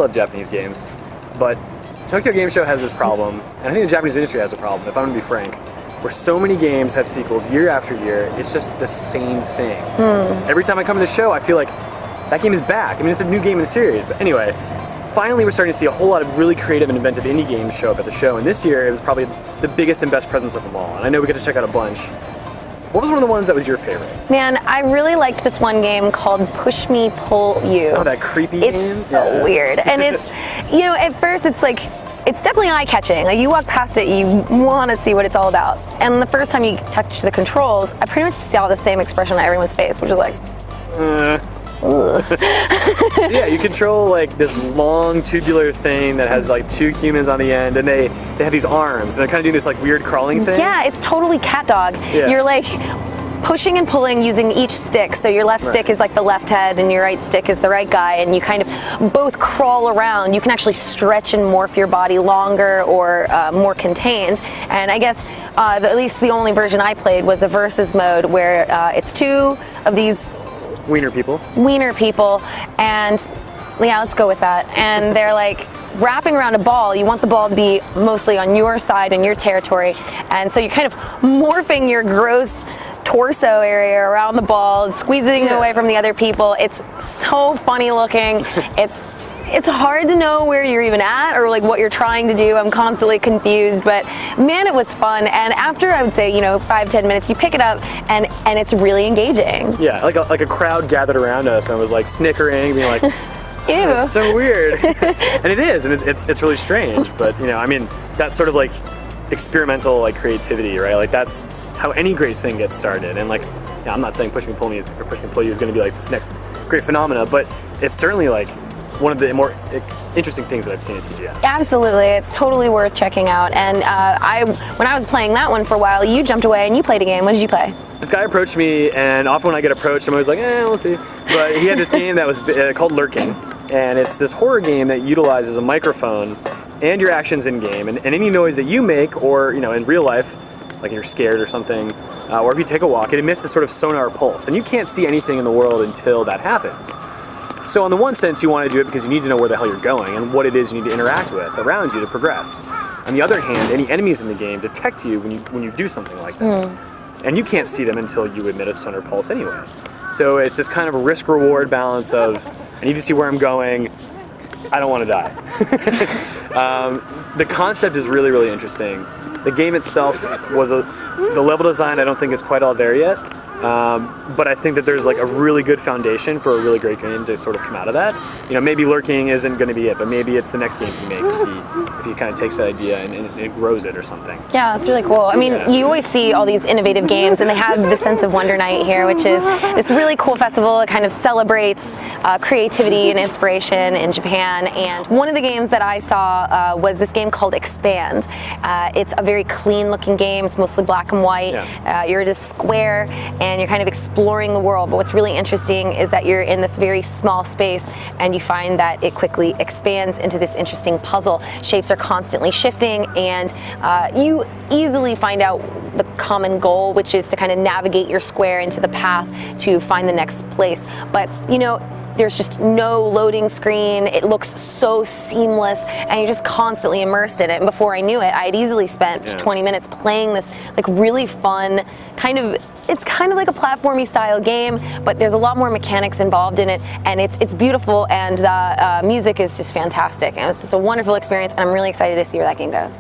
love Japanese games, but Tokyo Game Show has this problem, and I think the Japanese industry has a problem, if I'm going to be frank, where so many games have sequels year after year. It's just the same thing. Every time I come to the show, I feel like that game is back. I mean, it's a new game in the series, but anyway, finally we're starting to see a whole lot of really creative and inventive indie games show up at the show, and this year it was probably the biggest and best presence of them all, and I know we get to check out a bunch. What was one of the ones that was your favorite? Man, I really liked this one game called Push Me, Pull You. Oh, that creepy game? It's so weird. And it's, you know, at first it's like, it's definitely eye-catching. Like, you walk past it, you want to see what it's all about. And the first time you touch the controls, I pretty much saw the same expression on everyone's face, which is like, Yeah, you control like this long tubular thing that has like two humans on the end, and they have these arms, and they're kind of doing this like weird crawling thing. Yeah, it's totally cat dog. Yeah. You're like pushing and pulling using each stick. So your left stick is like the left head, and your right stick is the right guy, and you kind of both crawl around. You can actually stretch and morph your body longer or more contained. And I guess at least the only version I played was a versus mode where it's two of these Wiener people, and yeah, let's go with that. And they're like wrapping around a ball. You want the ball to be mostly on your side and your territory, and so you're kind of morphing your gross torso area around the ball, squeezing away from the other people. It's so funny looking. It's hard to know where you're even at or like what you're trying to do. I'm constantly confused, but man, it was fun. And after, I would say, 5-10 minutes, you pick it up and it's really engaging. Yeah, like a crowd gathered around us and was like snickering, being like, Ew. It's so weird. And it is, and it's really strange. But I mean, that's sort of like experimental like creativity, right? Like that's how any great thing gets started. And like, yeah, I'm not saying Push Me Pull You is going to be like this next great phenomena, but it's certainly like one of the more interesting things that I've seen at TGS. Absolutely, it's totally worth checking out. And when I was playing that one for a while, you jumped away and you played a game. What did you play? This guy approached me, and often when I get approached, I'm always like, we'll see. But he had this game that was called Lurking, and it's this horror game that utilizes a microphone and your actions in game, and any noise that you make, or in real life, like you're scared or something, or if you take a walk, it emits this sort of sonar pulse, and you can't see anything in the world until that happens. So in the one sense, you want to do it because you need to know where the hell you're going and what it is you need to interact with around you to progress. On the other hand, any enemies in the game detect you when you do something like that. And you can't see them until you emit a sonar pulse anyway. So it's this kind of risk-reward balance of, I need to see where I'm going, I don't want to die. The concept is really, really interesting. The game itself the level design I don't think is quite all there yet. But I think that there's like a really good foundation for a really great game to sort of come out of that. Maybe Lurking isn't going to be it, but maybe it's the next game he makes if he kind of takes that idea and grows it or something. Yeah, that's really cool. I mean, you always see all these innovative games, and they have the Sense of Wonder Night here, which is this really cool festival. It kind of celebrates creativity and inspiration in Japan. And one of the games that I saw was this game called Expand. It's a very clean-looking game. It's mostly black and white. Yeah. You're at a square, and you're kind of exploring the world. But what's really interesting is that you're in this very small space, and you find that it quickly expands into this interesting puzzle. Shapes are constantly shifting, and you easily find out the common goal, which is to kind of navigate your square into the path to find the next place. But there's just no loading screen. It looks so seamless, and you're just constantly immersed in it. And before I knew it, I had easily spent 20 minutes playing this like really fun it's kind of like a platformy style game, but there's a lot more mechanics involved in it, and it's beautiful, and the music is just fantastic. And it's just a wonderful experience, and I'm really excited to see where that game goes.